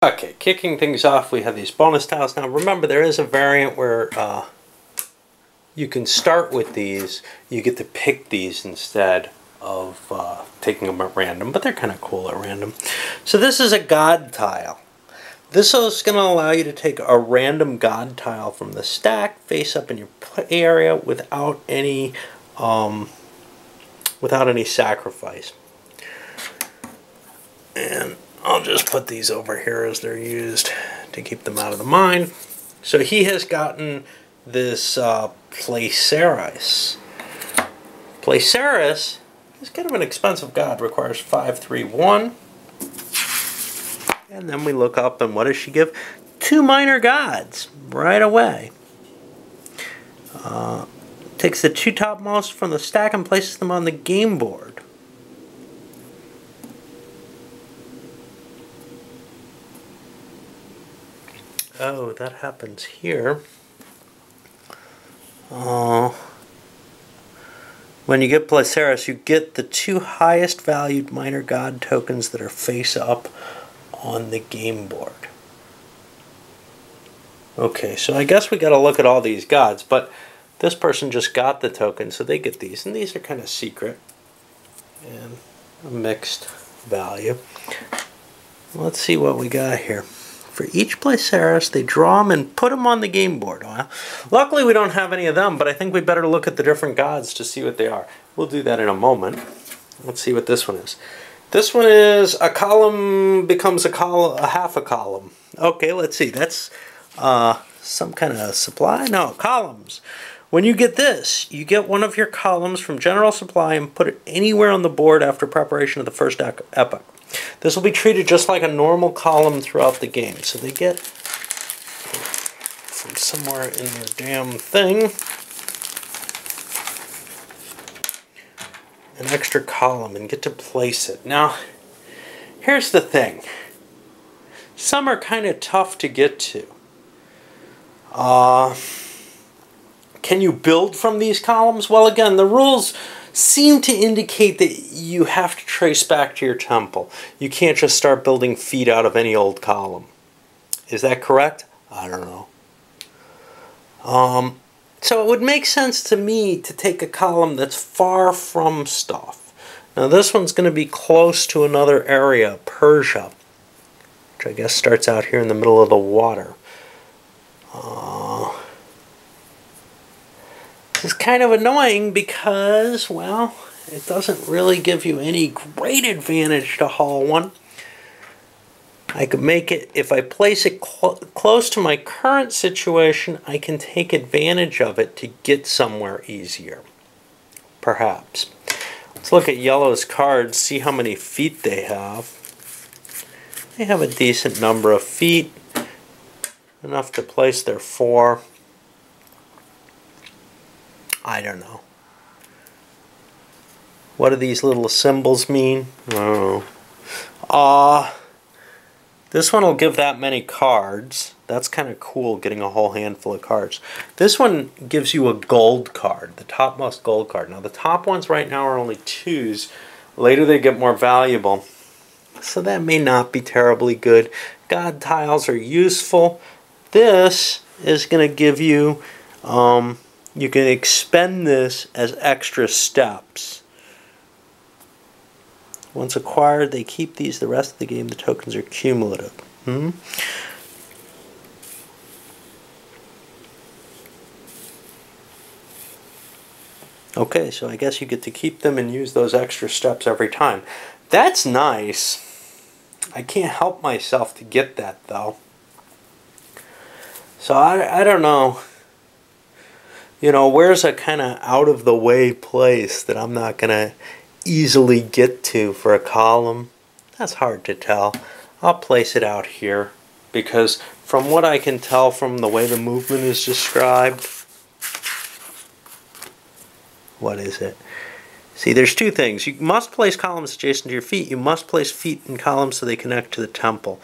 Okay, kicking things off, we have these bonus tiles. Now remember, there is a variant where you can start with these. You get to pick these instead of taking them at random, but they're kind of cool at random. So this is a god tile. This is going to allow you to take a random god tile from the stack, face up in your play area without any sacrifice. And I'll just put these over here as they're used to keep them out of the mine. So he has gotten this Placeris. Placeris is kind of an expensive god, requires 5/3/1. And then we look up, and what does she give? 2 minor gods right away. Takes the 2 topmost from the stack and places them on the game board. Oh, that happens here. When you get Placeris, you get the 2 highest valued minor god tokens that are face up on the game board. Okay, so I guess we got to look at all these gods, but this person just got the token, so they get these, and these are kind of secret and a mixed value. Let's see what we got here. For each Placeris, they draw them and put them on the game board. Well, luckily we don't have any of them, but I think we better look at the different gods to see what they are. We'll do that in a moment. Let's see what this one is. This one is a column becomes a half a column. Okay, let's see. That's some kind of supply? No, columns. When you get this, you get one of your columns from general supply and put it anywhere on the board after preparation of the first epoch. This will be treated just like a normal column throughout the game. So they get from somewhere in their damn thing an extra column and get to place it. Now, here's the thing. Some are kind of tough to get to. Can you build from these columns? Well, again, the rules seem to indicate that you have to trace back to your temple. You can't just start building feet out of any old column. Is that correct? I don't know. So it would make sense to me to take a column that's far from stuff. Now this one's going to be close to another area, Persia, which I guess starts out here in the middle of the water. It's kind of annoying because, well, it doesn't really give you any great advantage to haul one. I could make it, if I place it close to my current situation, I can take advantage of it to get somewhere easier. Perhaps. Let's look at yellow's cards, see how many feet they have. They have a decent number of feet, enough to place their 4. I don't know. What do these little symbols mean? I don't know. This one will give that many cards. That's kind of cool, getting a whole handful of cards. This one gives you a gold card, the topmost gold card. Now the top ones right now are only 2s. Later they get more valuable. So that may not be terribly good. God tiles are useful. This is going to give you, you can expend this as extra steps. Once acquired, they keep these the rest of the game. The tokens are cumulative. Okay, so I guess you get to keep them and use those extra steps every time. That's nice. I can't help myself to get that, though. So I don't know. You know, where's a kind of out-of-the-way place that I'm not going to easily get to for a column? That's hard to tell. I'll place it out here because from what I can tell from the way the movement is described, what is it? See, there's 2 things. You must place columns adjacent to your feet. You must place feet in columns so they connect to the temple.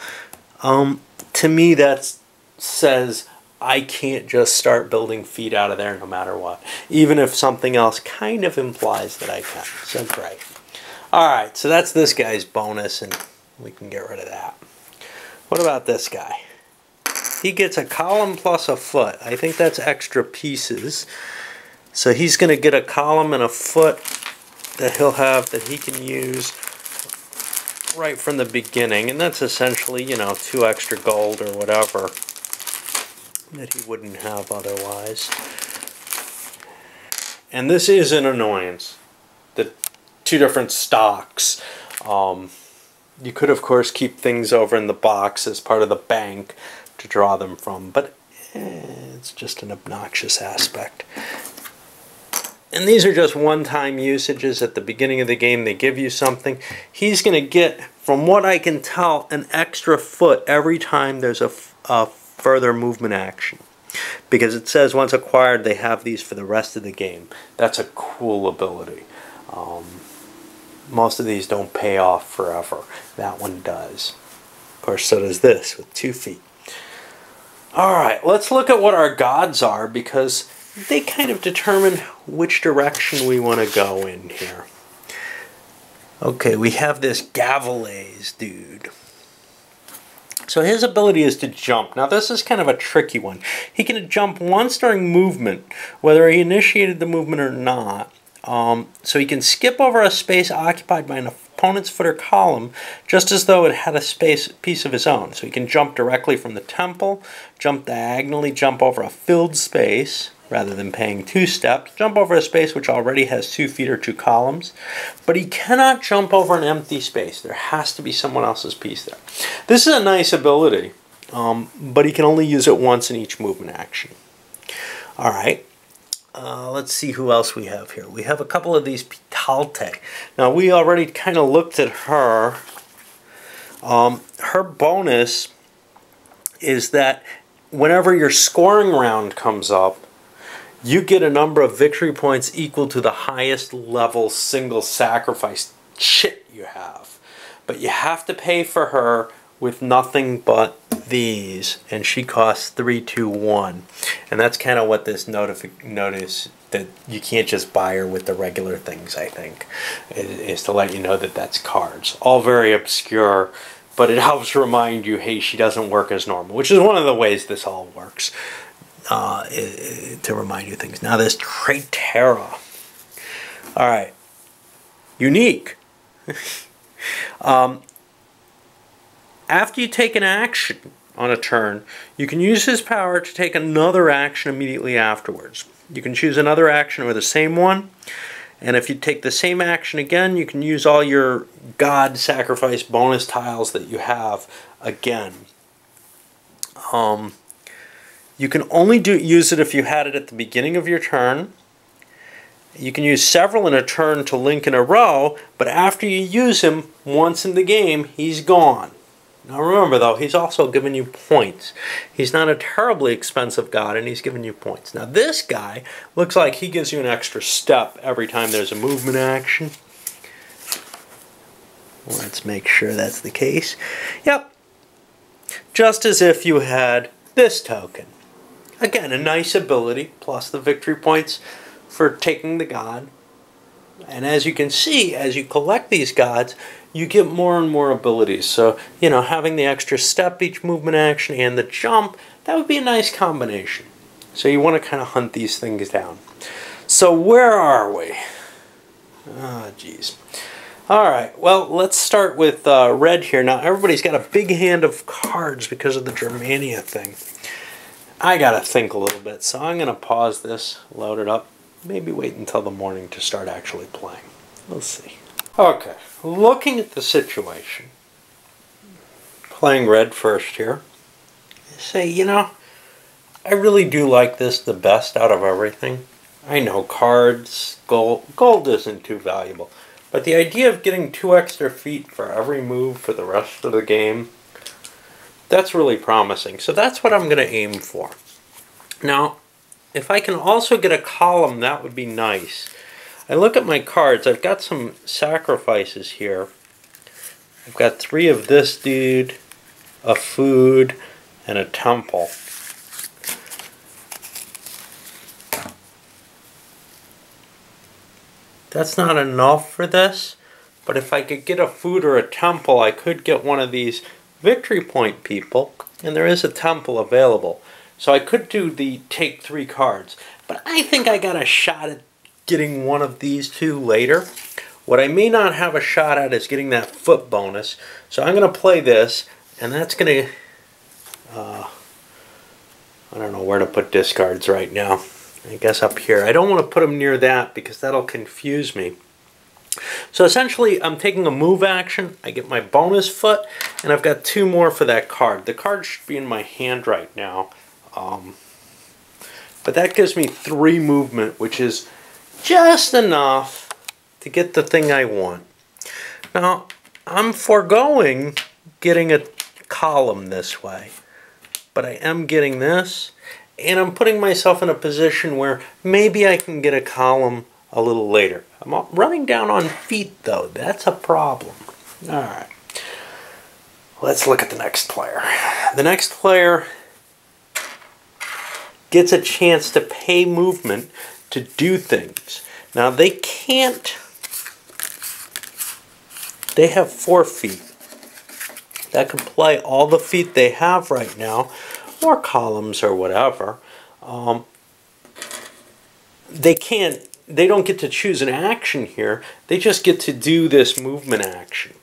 To me, that says I can't just start building feet out of there no matter what, even if something else kind of implies that I can. So great. Alright, so that's this guy's bonus, and we can get rid of that. What about this guy? He gets a column plus a foot. I think that's extra pieces. So he's going to get a column and a foot that he'll have that he can use right from the beginning. And that's essentially, you know, 2 extra gold or whatever that he wouldn't have otherwise. And this is an annoyance. The 2 different stocks. You could, of course, keep things over in the box as part of the bank to draw them from, but it's just an obnoxious aspect. And these are just one-time usages at the beginning of the game. They give you something. He's going to get, from what I can tell, an extra foot every time there's a further movement action. Because it says once acquired, they have these for the rest of the game. That's a cool ability. Most of these don't pay off forever. That one does. Of course, so does this with 2 feet. Alright, let's look at what our gods are, because they kind of determine which direction we want to go in here. Okay, we have this Gavales dude. So his ability is to jump. Now this is kind of a tricky one. He can jump once during movement, whether he initiated the movement or not. So he can skip over a space occupied by an opponent's foot or column, just as though it had a piece of his own. So he can jump directly from the temple, jump diagonally, jump over a filled space, rather than paying 2 steps, jump over a space which already has 2 feet or 2 columns, but he cannot jump over an empty space. There has to be someone else's piece there. This is a nice ability, but he can only use it once in each movement action. Alright. Let's see who else we have here. We have a couple of these Pitalte. Now, we already kind of looked at her. Her bonus is that whenever your scoring round comes up, you get a number of victory points equal to the highest level single sacrifice chit you have. But you have to pay for her with nothing but these, and she costs 3, 2, 1, and that's kind of what this notice that you can't just buy her with the regular things, I think, is to let you know that that's cards. All very obscure, but it helps remind you, hey, she doesn't work as normal, which is one of the ways this all works, to remind you things. Now this Tratera, all right, unique. After you take an action on a turn, you can use his power to take another action immediately afterwards. You can choose another action or the same one, and if you take the same action again, you can use all your god sacrifice bonus tiles that you have again. You can only use it if you had it at the beginning of your turn. You can use several in a turn to link in a row, but after you use him once in the game, he's gone. Now remember though, he's also giving you points. He's not a terribly expensive god, and he's giving you points. Now this guy looks like he gives you an extra step every time there's a movement action. Let's make sure that's the case. Yep. Just as if you had this token. Again, a nice ability, plus the victory points for taking the god. And as you can see, as you collect these gods, you get more and more abilities. So, you know, having the extra step each movement action and the jump, that would be a nice combination. So you want to kind of hunt these things down. So where are we? Ah, geez. Alright, well, let's start with red here. Now, everybody's got a big hand of cards because of the Germania thing. I gotta think a little bit, so I'm going to pause this, load it up, maybe wait until the morning to start actually playing. We'll see. Okay, looking at the situation, playing red first here, I say, you know, I really do like this the best out of everything. I know cards, gold isn't too valuable, but the idea of getting 2 extra feet for every move for the rest of the game, that's really promising. So that's what I'm going to aim for. Now, if I can also get a column, that would be nice. I look at my cards. I've got some sacrifices here. I've got 3 of this dude, a food, and a temple. That's not enough for this, but if I could get a food or a temple, I could get one of these victory point people, and there is a temple available. So I could do the take 3 cards, but I think I got a shot at getting one of these 2 later. What I may not have a shot at is getting that foot bonus. So I'm going to play this, and that's going to... I don't know where to put discards right now. I guess up here. I don't want to put them near that because that'll confuse me. So essentially, I'm taking a move action. I get my bonus foot, and I've got 2 more for that card. The card should be in my hand right now. But that gives me 3 movement, which is just enough to get the thing I want. Now, I'm foregoing getting a column this way, but I am getting this, and I'm putting myself in a position where maybe I can get a column a little later. I'm running down on feet, though. That's a problem. All right. Let's look at the next player. The next player gets a chance to pay movement to do things. Now, they can't... They have 4 feet. That can play all the feet they have right now, or columns or whatever. They don't get to choose an action here. They just get to do this movement action.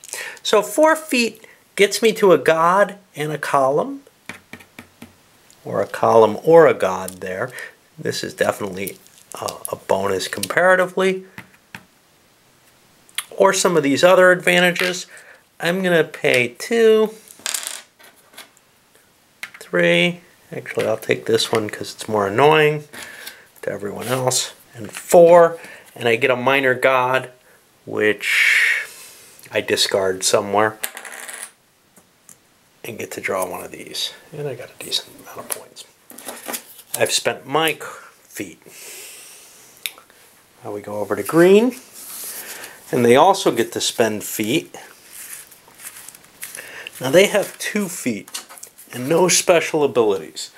So 4 feet gets me to a god and a column, or a god there. This is definitely a bonus comparatively. Or some of these other advantages. I'm going to pay 2, 3, actually I'll take this one because it's more annoying to everyone else, and 4, and I get a minor god, which I discard somewhere, and get to draw one of these. And I got a decent amount of points. I've spent my feet. Now we go over to green. And they also get to spend feet. Now they have 2 feet and no special abilities.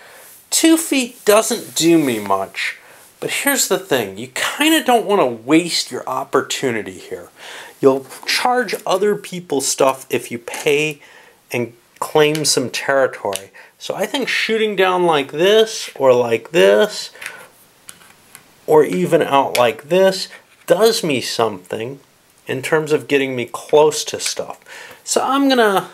2 feet doesn't do me much, but here's the thing. You kind of don't want to waste your opportunity here. You'll charge other people's stuff if you pay and claim some territory. So I think shooting down like this, or even out like this, does me something in terms of getting me close to stuff. So I'm gonna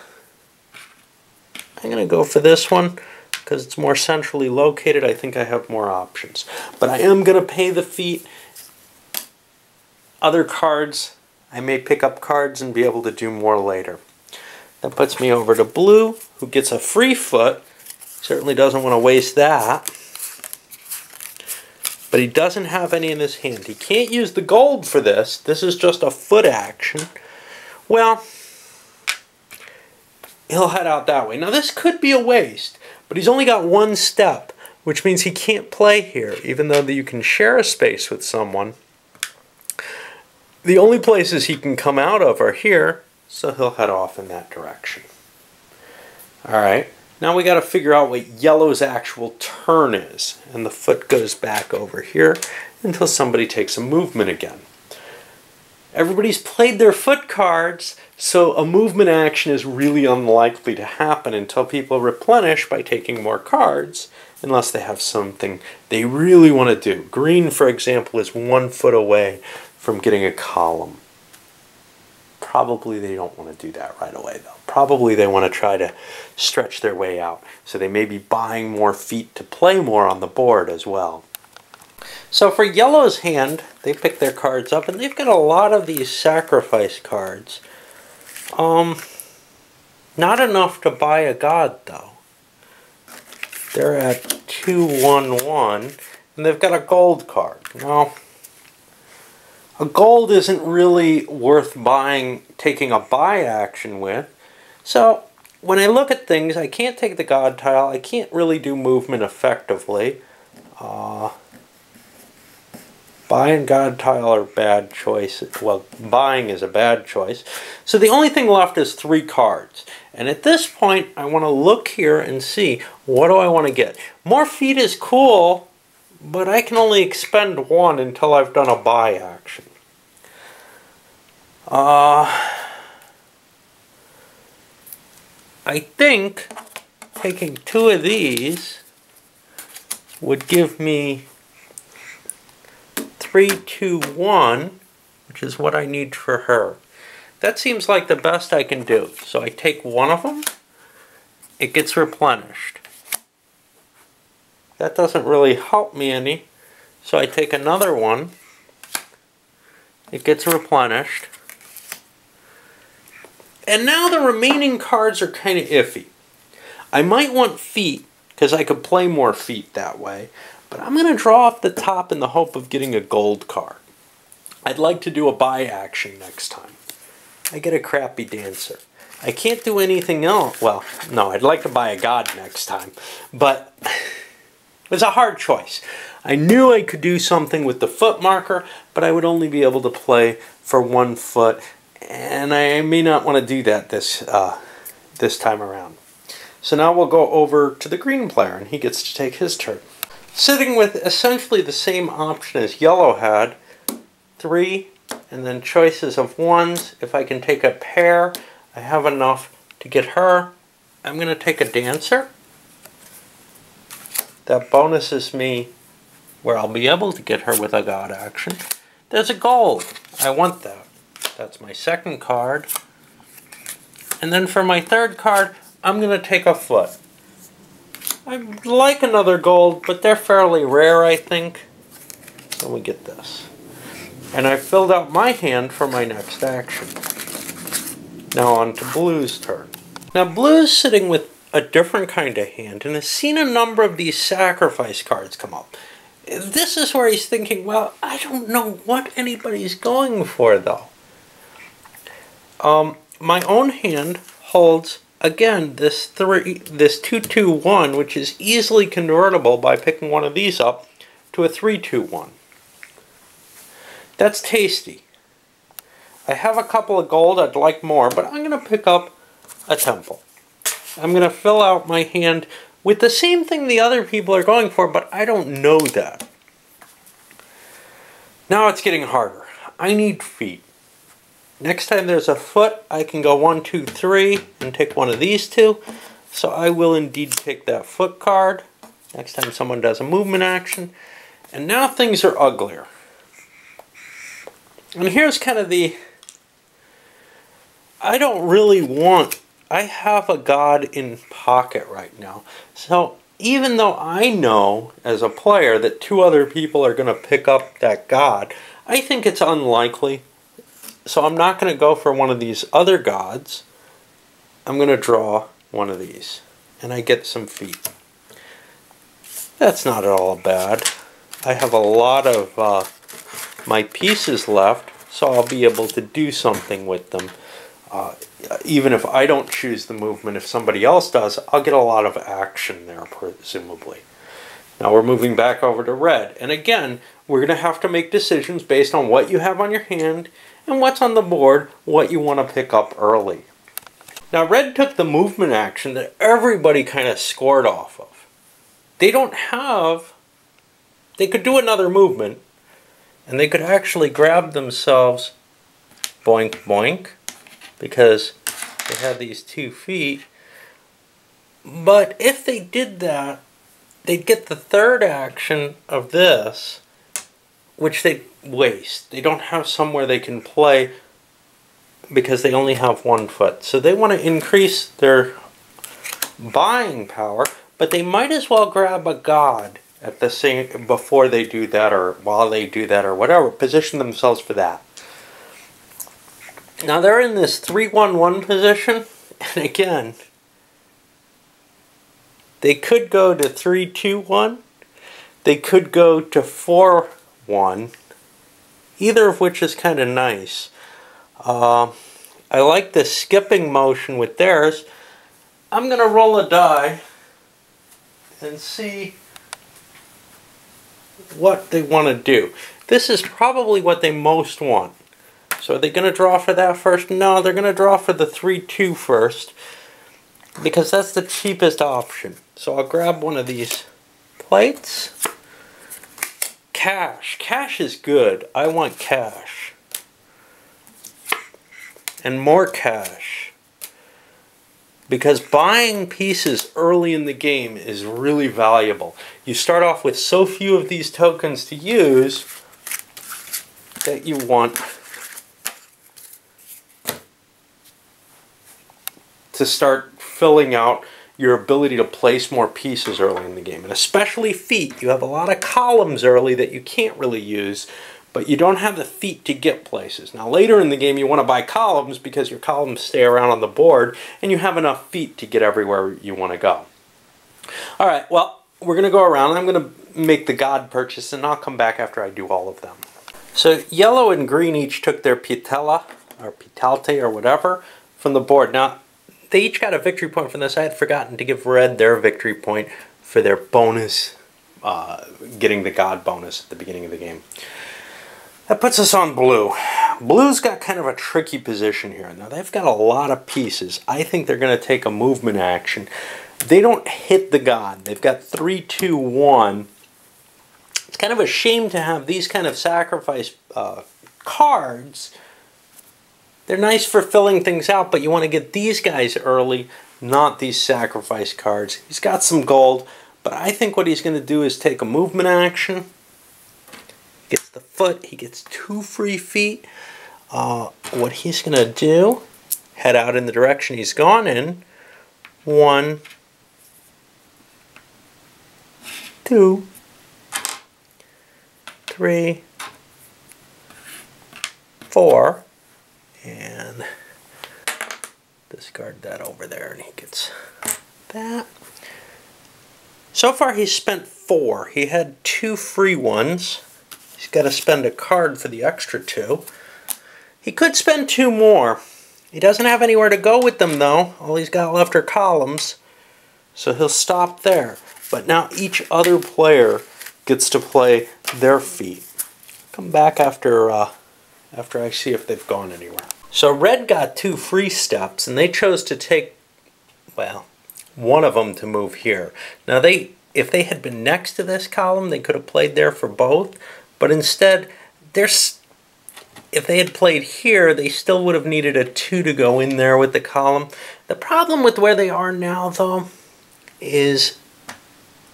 go for this one because it's more centrally located. I think I have more options. But I am gonna pay the feet. Other cards, I may pick up cards and be able to do more later. That puts me over to blue, who gets a free foot. Certainly doesn't want to waste that. But he doesn't have any in his hand. He can't use the gold for this. This is just a foot action. Well, he'll head out that way. Now this could be a waste, but he's only got 1 step, which means he can't play here, even though you can share a space with someone. The only places he can come out of are here, so he'll head off in that direction. Alright. Now we got to figure out what yellow's actual turn is. And the foot goes back over here until somebody takes a movement again. Everybody's played their foot cards, so a movement action is really unlikely to happen until people replenish by taking more cards, unless they have something they really want to do. Green, for example, is 1 foot away from getting a column. Probably they don't want to do that right away, though. Probably they want to try to stretch their way out. So they may be buying more feet to play more on the board as well. So for yellow's hand, they pick their cards up, and they've got a lot of these sacrifice cards. Not enough to buy a god, though. They're at 2-1-1, and they've got a gold card. Now, a gold isn't really worth buying, taking a buy action with. So when I look at things, I can't take the god tile. I can't really do movement effectively. Buy and god tile are bad choices. Well, buying is a bad choice. So the only thing left is 3 cards. And at this point, I want to look here and see, what do I want to get? More feet is cool, but I can only expend 1 until I've done a buy action. I think taking 2 of these would give me 3, 2, 1, which is what I need for her. That seems like the best I can do. So I take one of them, it gets replenished. That doesn't really help me any, so I take another one, it gets replenished. And now the remaining cards are kind of iffy. I might want feet, because I could play more feet that way, but I'm going to draw off the top in the hope of getting a gold card. I'd like to do a buy action next time. I get a crappy dancer. I can't do anything else. Well, no, I'd like to buy a god next time, but it was a hard choice. I knew I could do something with the foot marker, but I would only be able to play for 1 foot, and I may not want to do that this time around. So now we'll go over to the green player, and he gets to take his turn. Sitting with essentially the same option as yellow had, 3, and then choices of 1s. If I can take a pair, I have enough to get her. I'm going to take a dancer. That bonuses me where I'll be able to get her with a god action. There's a gold. I want that. That's my second card. And then for my third card, I'm going to take a foot. I'd like another gold, but they're fairly rare, I think. So we get this. And I filled out my hand for my next action. Now on to Blue's turn. Now Blue's sitting with a different kind of hand and has seen a number of these sacrifice cards come up. This is where he's thinking, well, I don't know what anybody's going for though. My own hand holds, again, this 2-2-1, which is easily convertible by picking one of these up to a 3-2-1. That's tasty. I have a couple of gold, I'd like more, but I'm going to pick up a temple. I'm going to fill out my hand with the same thing the other people are going for, but I don't know that. Now it's getting harder. I need feet. Next time there's a foot, I can go 1, 2, 3 and take one of these two. So I will indeed take that foot card. Next time someone does a movement action. And now things are uglier. And here's kind of the... I don't really want... I have a god in pocket right now. So even though I know as a player that 2 other people are going to pick up that god, I think it's unlikely. So I'm not going to go for one of these other gods. I'm going to draw one of these. And I get some feet. That's not at all bad. I have a lot of my pieces left, so I'll be able to do something with them. Even if I don't choose the movement, if somebody else does, I'll get a lot of action there, presumably. Now we're moving back over to red. And again, we're going to have to make decisions based on what you have on your hand and what's on the board, what you want to pick up early. Now red took the movement action that everybody kind of scored off of. They don't have... They could do another movement, and they could actually grab themselves boink boink, because they had these 2 feet. But if they did that, they'd get the third action of this, which they waste. They don't have somewhere they can play because they only have 1 foot. So they want to increase their buying power, but they might as well grab a god at the same before they do that, or while they do that, or whatever. Position themselves for that. Now they're in this 3-1-1 position, and again, they could go to 3-2-1. They could go to 4-1. Either of which is kind of nice. I like the skipping motion with theirs. I'm going to roll a die and see what they want to do. This is probably what they most want. So are they going to draw for that first? No, they're going to draw for the 3-2 first, because that's the cheapest option. So I'll grab one of these plates. Cash. Cash is good. I want cash. And more cash. because buying pieces early in the game is really valuable. You start off with so few of these tokens to use that you want to start filling out your ability to place more pieces early in the game. And especially feet. You have a lot of columns early that you can't really use, but you don't have the feet to get places. Now later in the game you want to buy columns because your columns stay around on the board and you have enough feet to get everywhere you want to go. Alright, well, we're going to go around. I'm going to make the god purchase and I'll come back after I do all of them. So yellow and green each took their Pitella, or Pitalte, or whatever, from the board. Now, they each got a victory point from this. I had forgotten to give red their victory point for their bonus, getting the god bonus at the beginning of the game. That puts us on blue. Blue's got kind of a tricky position here. Now, they've got a lot of pieces. I think they're going to take a movement action. They don't hit the god. They've got 3, 2, 1. It's kind of a shame to have these kind of sacrifice cards. They're nice for filling things out, but you want to get these guys early, not these sacrifice cards. He's got some gold, but I think what he's going to do is take a movement action. He gets the foot. He gets 2 free feet. What he's going to do, head out in the direction he's gone in. 1, 2, 3, 4, and discard that over there, and he gets that. So far he's spent 4. He had 2 free ones. He's got to spend a card for the extra 2. He could spend 2 more. He doesn't have anywhere to go with them though. All he's got left are columns. So he'll stop there. But now each other player gets to play their feet. Come back after I see if they've gone anywhere. So red got 2 free steps, and they chose to take, well, one of them to move here. Now if they had been next to this column, they could have played there for both, but instead, if they had played here, they still would have needed a 2 to go in there with the column. The problem with where they are now, though, is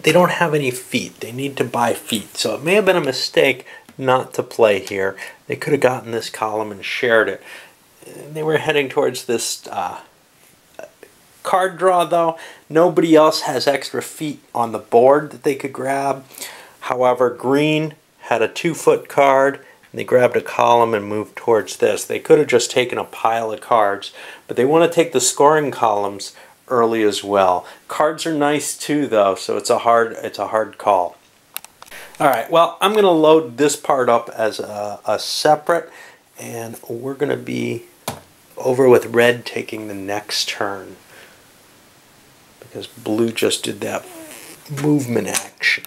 they don't have any feet. They need to buy feet, so it may have been a mistake not to play here. They could have gotten this column and shared it. They were heading towards this card draw, though. Nobody else has extra feet on the board that they could grab. However, green had a 2-foot card, and they grabbed a column and moved towards this. They could have just taken a pile of cards, but they want to take the scoring columns early as well. Cards are nice too, though, so it's a hard call. Alright, well, I'm going to load this part up as a separate, and we're going to be over with red taking the next turn, because blue just did that movement action.